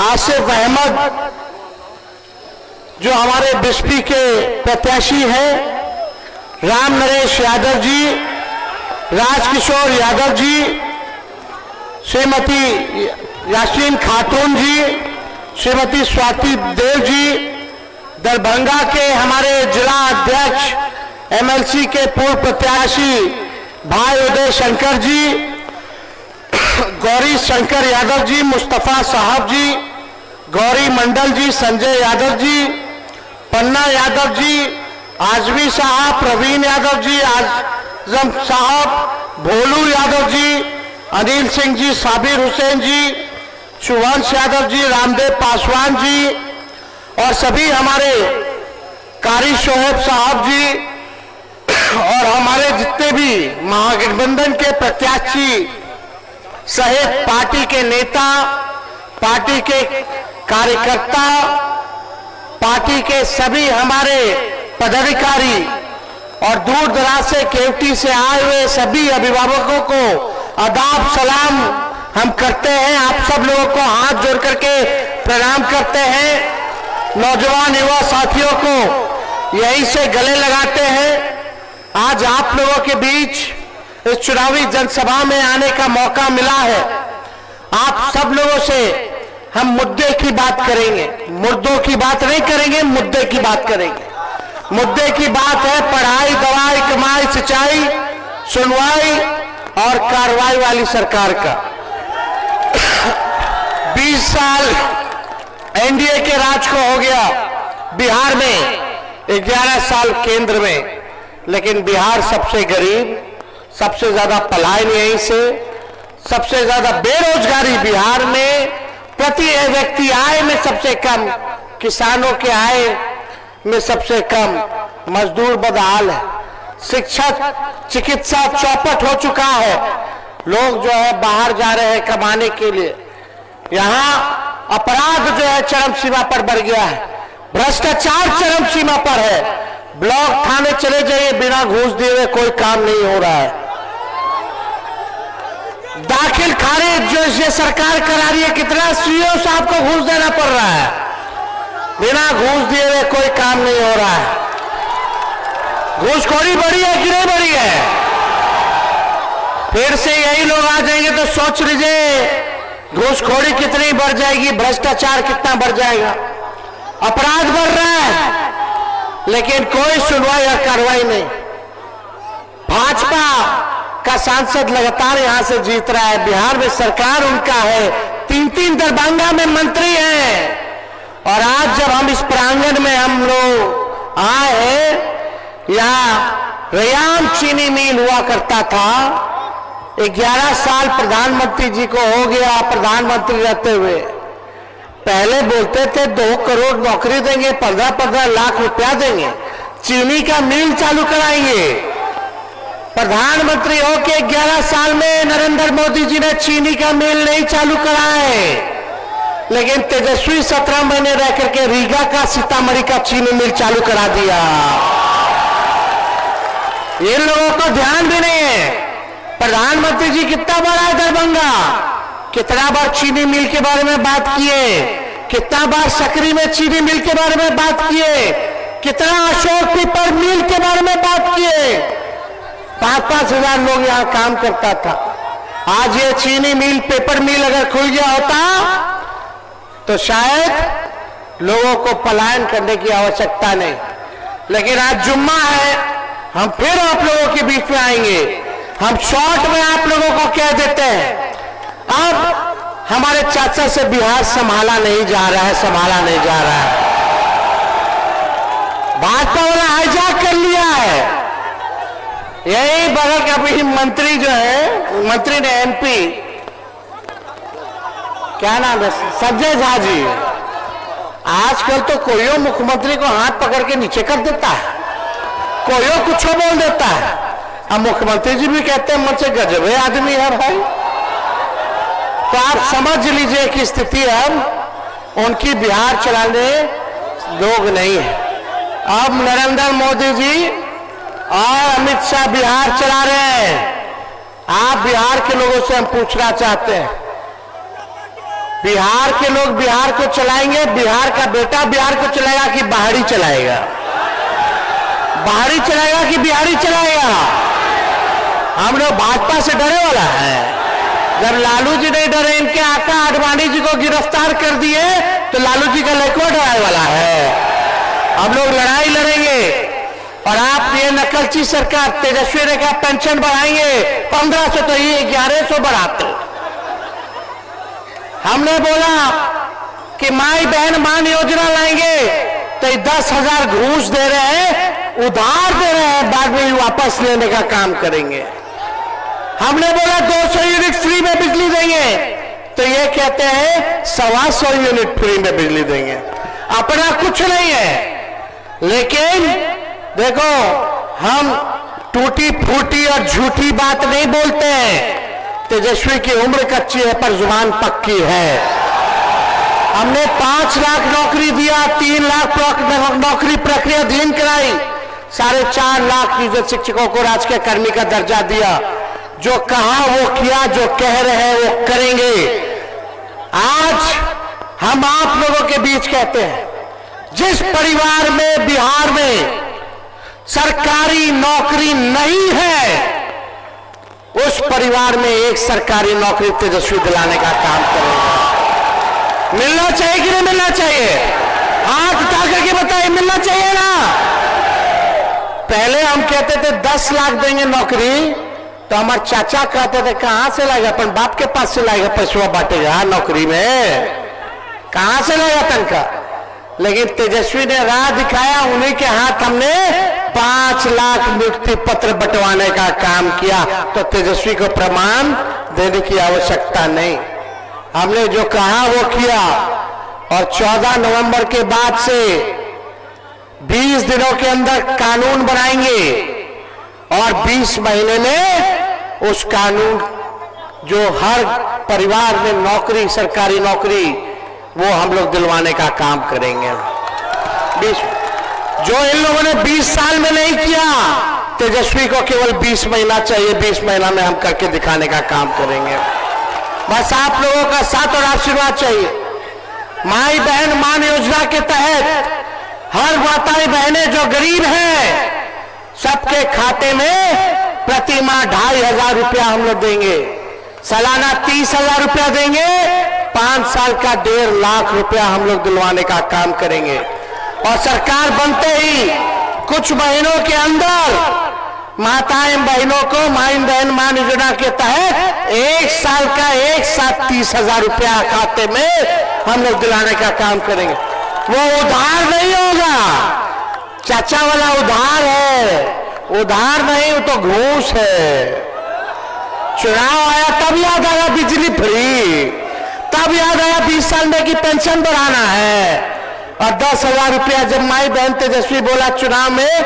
आसिफ अहमद जो हमारे बिस्पी के प्रत्याशी हैं, राम नरेश यादव जी, राजकिशोर यादव जी, श्रीमती यासीन खातून जी, श्रीमती स्वाति देव जी, दरभंगा के हमारे जिला अध्यक्ष एमएलसी के पूर्व प्रत्याशी भाई उदय शंकर जी, गौरी शंकर यादव जी, मुस्तफा साहब जी, गौरी मंडल जी, संजय यादव जी, पन्ना यादव जी, आजमी साहब, प्रवीण यादव जी, आजम साहब, भोलू यादव जी, अनिल सिंह जी, साबिर हुसैन जी, शुभंश यादव जी, रामदेव पासवान जी और सभी हमारे कारी शोहेब साहब जी और हमारे जितने भी महागठबंधन के प्रत्याशी सहित पार्टी के नेता, पार्टी के कार्यकर्ता, पार्टी के सभी हमारे पदाधिकारी और दूर दराज से केवटी से आए हुए सभी अभिभावकों को आदाब सलाम हम करते हैं। आप सब लोगों को हाथ जोड़ करके प्रणाम करते हैं। नौजवान युवा साथियों को यहीं से गले लगाते हैं। आज आप लोगों के बीच इस चुनावी जनसभा में आने का मौका मिला है। आप सब लोगों से हम मुद्दे की बात करेंगे, मुद्दों की बात नहीं करेंगे, मुद्दे की बात करेंगे। मुद्दे की बात है पढ़ाई, दवाई, कमाई, सिंचाई, सुनवाई और कार्रवाई वाली सरकार का। 20 साल एनडीए के राज को हो गया बिहार में, 11 साल केंद्र में, लेकिन बिहार सबसे गरीब, सबसे ज्यादा पलायन यहीं से, सबसे ज्यादा बेरोजगारी बिहार में, प्रति व्यक्ति आय में सबसे कम, किसानों के आय में सबसे कम, मजदूर बदहाल है, शिक्षा चिकित्सा चौपट हो चुका है। लोग जो है बाहर जा रहे हैं कमाने के लिए। यहाँ अपराध जो है चरम सीमा पर बढ़ गया है, भ्रष्टाचार चरम सीमा पर है। ब्लॉक थाने चले जाइए, बिना घूस दिए हुए कोई काम नहीं हो रहा है। दाखिल खारिज जो ये सरकार करा रही है, कितना सीओ साहब को घूस देना पड़ रहा है, बिना घूस दिए हुए कोई काम नहीं हो रहा है। घूसखोरी बढ़ी है कि नहीं बढ़ी है? फिर से यही लोग आ जाएंगे तो सोच लीजिए घूसखोरी कितनी बढ़ जाएगी, भ्रष्टाचार कितना बढ़ जाएगा। अपराध बढ़ रहा है लेकिन कोई सुनवाई या कार्रवाई नहीं। भाजपा का सांसद लगातार यहां से जीत रहा है, बिहार में सरकार उनका है, 3-3 दरभंगा में मंत्री हैं। और आज जब हम इस प्रांगण में हम लोग आए हैं, यहाँ रयाम चीनी मिल हुआ करता था, 11 साल प्रधानमंत्री जी को हो गया प्रधानमंत्री रहते हुए। पहले बोलते थे 2 करोड़ नौकरी देंगे, 15-15 लाख रुपया देंगे, चीनी का मिल चालू कराएंगे। प्रधानमंत्री होके 11 साल में नरेंद्र मोदी जी ने चीनी का मिल नहीं चालू कराए, लेकिन तेजस्वी 17 महीने रह करके रीगा का, सीतामढ़ी का चीनी मिल चालू करा दिया। ये लोगों को ध्यान भी नहीं है। प्रधानमंत्री जी कितना बार आए दरभंगा, कितना बार चीनी मिल के बारे में बात किए, कितना बार सकरी में चीनी मिल के बारे में बात किए, कितना अशोक पीपर मिल के बारे में बात किए। 5-5 हजार लोग यहाँ काम करता था। आज ये चीनी मिल, पेपर मिल अगर खुल गया होता तो शायद लोगों को पलायन करने की आवश्यकता नहीं। लेकिन आज जुम्मा है, हम फिर आप लोगों के बीच में आएंगे। हम शॉर्ट में आप लोगों को कह देते हैं, अब हमारे चाचा से बिहार संभाला नहीं जा रहा है, संभाला नहीं जा रहा है। भाजपा वाला हाईजैक कर लिया है। यही बगल का भी मंत्री जो है, मंत्री ने एमपी, क्या नाम है, संजय झा जी, आजकल तो कोई मुख्यमंत्री को हाथ पकड़ के नीचे कर देता है, कोई कुछ बोल देता है। अब मुख्यमंत्री जी भी कहते हैं मुझसे गजबे आदमी है भाई। तो आप समझ लीजिए कि स्थिति अब उनकी बिहार चलाने लोग नहीं है। अब नरेंद्र मोदी जी और अमित शाह बिहार चला रहे हैं। आप बिहार के लोगों से हम पूछना चाहते हैं, बिहार के लोग बिहार को चलाएंगे, बिहार का बेटा बिहार को चलाएगा कि बाहरी चलाएगा? बाहरी चलाएगा कि बिहारी चलाएगा? हम लोग भाजपा से डरे वाला है। जब लालू जी नहीं डरे, इनके आका आडवाणी जी को गिरफ्तार कर दिए, तो लालू जी का लड़का डराने वाला है। हम लोग लड़ाई लड़ेंगे। और आप ये नकलची सरकार, तेजस्वी ने कहा पेंशन बढ़ाएंगे 1500, तो ये 1100 बढ़ाते। हमने बोला कि माई बहन मान योजना लाएंगे, तो 10,000 घूस दे रहे हैं, उधार दे रहे हैं, बाद में वापस लेने का काम करेंगे। हमने बोला 200 यूनिट फ्री में बिजली देंगे, तो ये कहते हैं 125 यूनिट फ्री में बिजली देंगे। अपना कुछ नहीं है। लेकिन देखो, हम टूटी फूटी और झूठी बात नहीं बोलते हैं। तेजस्वी की उम्र कच्ची है पर जुबान पक्की है। हमने 5 लाख नौकरी दिया, 3 लाख नौकरी प्रक्रियाधीन कराई, 4.5 लाख नियोजित शिक्षकों को राजकीय कर्मी का दर्जा दिया। जो कहा वो किया, जो कह रहे हैं वो करेंगे। आज हम आप लोगों के बीच कहते हैं, जिस परिवार में बिहार में सरकारी नौकरी नहीं है, उस परिवार में एक सरकारी नौकरी तेजस्वी दिलाने का काम करेगा। मिलना चाहिए कि नहीं मिलना चाहिए? हाथ उठा करके बताइए, मिलना चाहिए ना? पहले हम कहते थे 10 लाख देंगे नौकरी, तो हमारे चाचा कहते थे कहां से लाएगा, अपन बाप के पास से लाएगा, पैसा बांटेगा नौकरी में, कहां से लाएगा तनखा? लेकिन तेजस्वी ने राह दिखाया, उन्हीं के हाथ हमने 5 लाख नियुक्ति पत्र बंटवाने का काम किया। तो तेजस्वी को प्रमाण देने की आवश्यकता नहीं, हमने जो कहा वो किया। और 14 नवंबर के बाद से 20 दिनों के अंदर कानून बनाएंगे और 20 महीने में उस कानून जो हर परिवार में नौकरी, सरकारी नौकरी, वो हम लोग दिलवाने का काम करेंगे। जो इन लोगों ने 20 साल में नहीं किया, तेजस्वी को केवल 20 महीना चाहिए। 20 महीना में हम करके दिखाने का काम करेंगे। बस आप लोगों का साथ और आशीर्वाद चाहिए। माई बहन मान योजना के तहत हर माताएं बहनें जो गरीब हैं, सबके खाते में प्रति माह 2,500 रुपया हम लोग देंगे। सालाना 30,000 रुपया देंगे। 5 साल का 1.5 लाख रुपया हम लोग दिलवाने का काम करेंगे। और सरकार बनते ही कुछ महीनों के अंदर माताएं बहनों को माई बहन मान योजना के तहत 1 साल का एक साथ 30,000 रुपया खाते में हम लोग दिलाने का काम करेंगे। वो उधार नहीं होगा, चाचा वाला उधार है, उधार नहीं, वो तो घूस है। चुनाव आया तब याद आया बिजली फ्री, तब याद आया 20 साल में की पेंशन बढ़ाना है। और 10,000 रुपया जब माई बहन तेजस्वी बोला चुनाव में,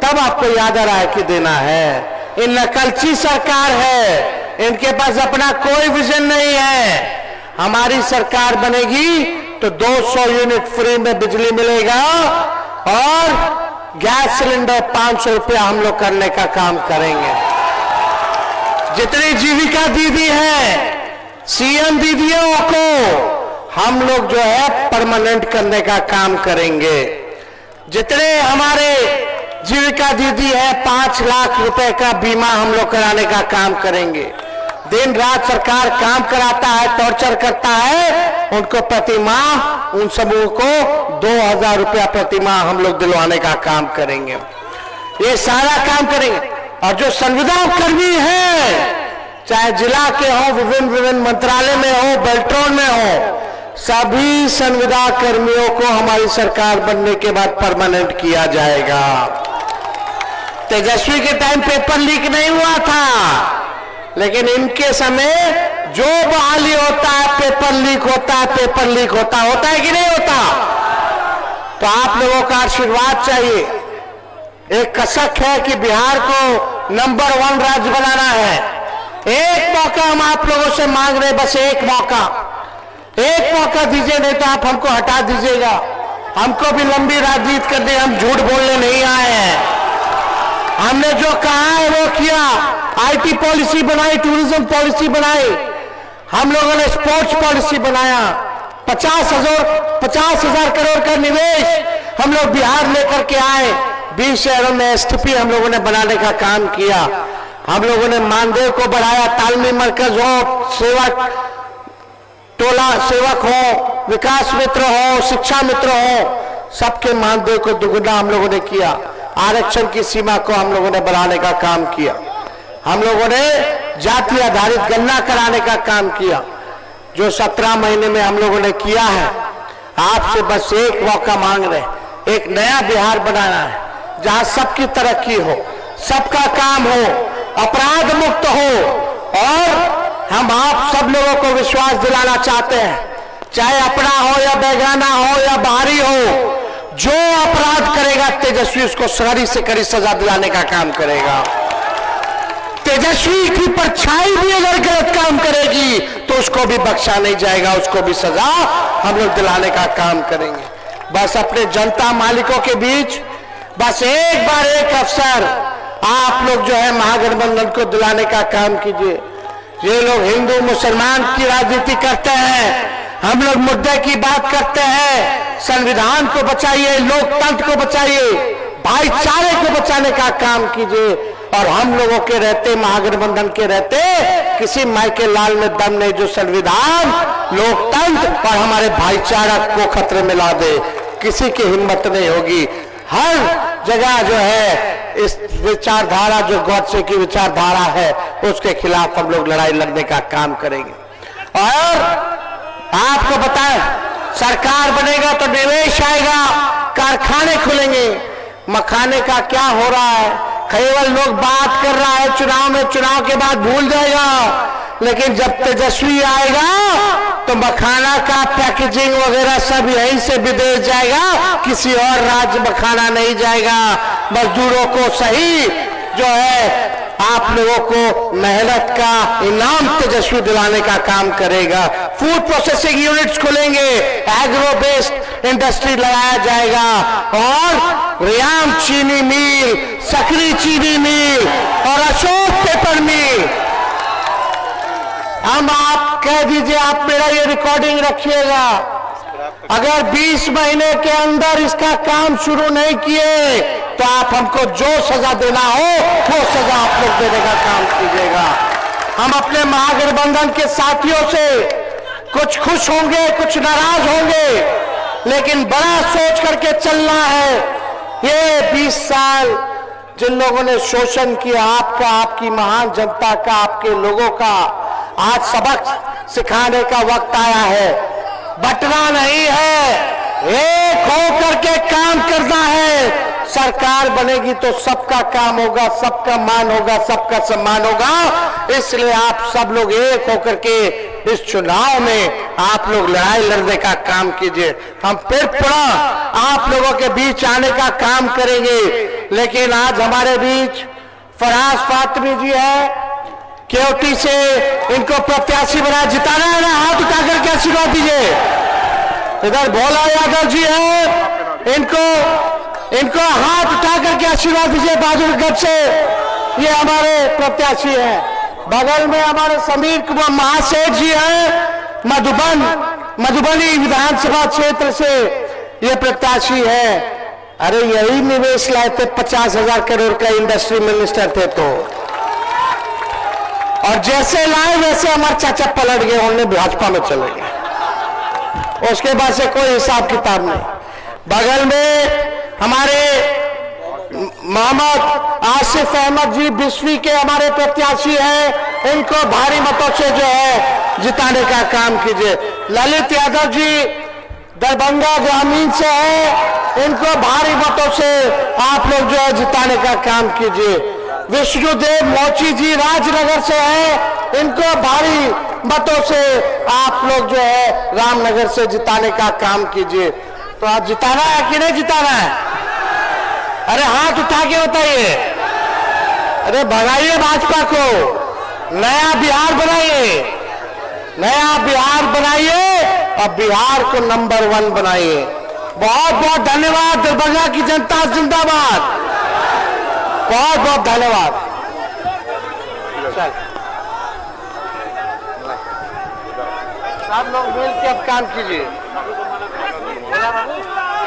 तब आपको याद आ रहा है कि देना है। इन नकलची सरकार है, इनके पास अपना कोई विजन नहीं है। हमारी सरकार बनेगी तो 200 यूनिट फ्री में बिजली मिलेगा और गैस सिलेंडर 500 रुपया हम लोग करने का काम करेंगे। जितनी जीविका दीदी है, सीएम दीदियों को हम लोग जो है परमानेंट करने का काम करेंगे। जितने हमारे जीविका दीदी है, 5 लाख रुपए का बीमा हम लोग कराने का काम करेंगे। दिन रात सरकार काम कराता है, टॉर्चर करता है, उनको प्रति माह उन सबों को 2,000 रुपया प्रति माह हम लोग दिलवाने का काम करेंगे। ये सारा काम करेंगे। और जो संविदा कर्मी है, चाहे जिला के हो, विभिन्न मंत्रालय में हो, बेल्ट्रॉन में हो, सभी संविदा कर्मियों को हमारी सरकार बनने के बाद परमानेंट किया जाएगा। तेजस्वी के टाइम पेपर लीक नहीं हुआ था, लेकिन इनके समय जो बहाली होता है पेपर लीक होता है, पेपर लीक होता है कि नहीं होता? तो आप लोगों का आशीर्वाद चाहिए। एक कसक है कि बिहार को नंबर 1 राज्य बनाना है। एक मौका हम आप लोगों से मांग रहे, बस एक मौका दीजिए, नहीं तो आप हमको हटा दीजिएगा। हमको भी लंबी राजनीति करने, हम झूठ बोलने नहीं आए हैं। हमने जो कहा है वो किया। आईटी पॉलिसी बनाई, टूरिज्म पॉलिसी बनाई। हम लोगों ने स्पोर्ट्स पॉलिसी बनाया, 50,000 करोड़ का निवेश हम लोग बिहार लेकर के आए। 20 शहरों में एसटीपी हम लोगों ने बनाने का काम किया। हम लोगों ने मानदेय को बढ़ाया, तालमी मरकज हो, सेवक टोला सेवक हो, विकास मित्र हो, शिक्षा मित्र हो, सबके मानदेय को दुगुना हम लोगों ने किया। आरक्षण की सीमा को हम लोगों ने बढ़ाने का काम किया। हम लोगों ने जाति आधारित गणना कराने का काम किया, जो 17 महीने में हम लोगों ने किया है। आपसे बस एक मौका मांग रहे, एक नया बिहार बनाना है जहां सबकी तरक्की हो, सबका काम हो, अपराध मुक्त हो। और हम आप सब लोगों को विश्वास दिलाना चाहते हैं, चाहे अपना हो या बेगाना हो या बाहरी हो, जो अपराध करेगा तेजस्वी उसको कड़ी से कड़ी सजा दिलाने का काम करेगा। तेजस्वी की परछाई भी अगर गलत काम करेगी तो उसको भी बख्शा नहीं जाएगा, उसको भी सजा हम लोग दिलाने का काम करेंगे। बस अपने जनता मालिकों के बीच बस एक बार एक अवसर आप लोग जो है महागठबंधन को दिलाने का काम कीजिए। ये लोग हिंदू मुसलमान की राजनीति करते हैं, हम लोग मुद्दे की बात करते हैं। संविधान को बचाइए, लोकतंत्र को बचाइए, भाईचारे को बचाने का काम कीजिए। और हम लोगों के रहते, महागठबंधन के रहते, किसी माइके लाल में दम नहीं जो संविधान, लोकतंत्र और हमारे भाईचारा को खतरे में ला दे। किसी की हिम्मत नहीं होगी। हर जगह जो है इस विचारधारा, जो गौडसे की विचारधारा है, उसके खिलाफ हम लोग लड़ाई लड़ने का काम करेंगे। और आपको बताएं, सरकार बनेगा तो निवेश आएगा, कारखाने खुलेंगे। मखाने का क्या हो रहा है, केवल लोग बात कर रहा है चुनाव में, चुनाव के बाद भूल जाएगा। लेकिन जब तेजस्वी आएगा तो मखाना का पैकेजिंग वगैरह सब यहीं से विदेश जाएगा, किसी और राज्य मखाना नहीं जाएगा। मजदूरों को सही जो है आप लोगों को मेहनत का इनाम तेजस्वी दिलाने का काम करेगा। फूड प्रोसेसिंग यूनिट्स खुलेंगे, एग्रो बेस्ड इंडस्ट्री लगाया जाएगा, और रियाम चीनी मिल, सकरी चीनी मिल और अशोक पेपर मिल। हम आप कह दीजिए, आप मेरा ये रिकॉर्डिंग रखिएगा, अगर 20 महीने के अंदर इसका काम शुरू नहीं किए तो आप हमको जो सजा देना हो वो सजा आप लोग देने का काम कीजिएगा। हम अपने महागठबंधन के साथियों से कुछ खुश होंगे, कुछ नाराज होंगे, लेकिन बड़ा सोच करके चलना है। ये 20 साल जिन लोगों ने शोषण किया आपका, आपकी महान जनता का, आपके लोगों का, आज सबक सिखाने का वक्त आया है। बटना नहीं है, एक होकर के काम करना है। सरकार बनेगी तो सबका काम होगा, सबका मान होगा, सबका सम्मान होगा। इसलिए आप सब लोग एक होकर के इस चुनाव में आप लोग लड़ाई लड़ने का काम कीजिए। हम फिर पुनः आप लोगों के बीच आने का काम करेंगे। लेकिन आज हमारे बीच फराज फातमी जी है, केवटी से, इनको प्रत्याशी बना जिताना है ना, हाथ उठा करके आशीर्वाद दीजिए। इधर भोला यादव जी है, इनको हाथ उठा करके आशीर्वाद दीजिए बहादुरगढ़ से, ये हमारे प्रत्याशी हैं। बगल में हमारे समीर कुमार महासेठ जी हैं, मधुबनी विधानसभा क्षेत्र से ये प्रत्याशी है। अरे यही निवेश लाए थे, 50,000 करोड़ का इंडस्ट्री मिनिस्टर थे तो, और जैसे लाए वैसे हमारे चाचा पलट गए, उन्होंने भाजपा में चले गए। उसके बाद से कोई हिसाब किताब नहीं। बगल में हमारे मोहम्मद आसिफ अहमद जी बिस्वी के हमारे प्रत्याशी हैं, इनको भारी मतों से जो है जिताने का काम कीजिए। ललित यादव जी दरभंगा ग्रामीण से है, इनको भारी मतों से आप लोग जो है जिताने का काम कीजिए। विष्णुदेव मोची जी राजनगर से हैं, इनको भारी मतों से आप लोग जो है रामनगर से जिताने का काम कीजिए। तो आज जिताना है कि नहीं जिताना है? अरे हाथ उठा के बताइए। अरे बनाइए भाजपा को, नया बिहार बनाइए, नया बिहार बनाइए और बिहार को नंबर 1 बनाइए। बहुत बहुत धन्यवाद। दरभंगा की जनता जिंदाबाद। बहुत बहुत धन्यवाद। सब लोग मिल के अब काम कीजिए,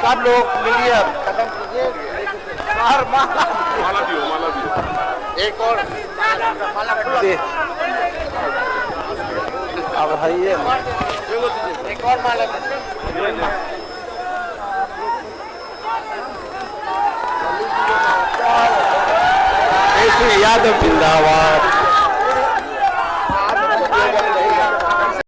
सब लोग मिलिए अब खत्म कीजिए। माला दियो। एक और दे। अब है ये एक और माला यादव जिंदाबाद।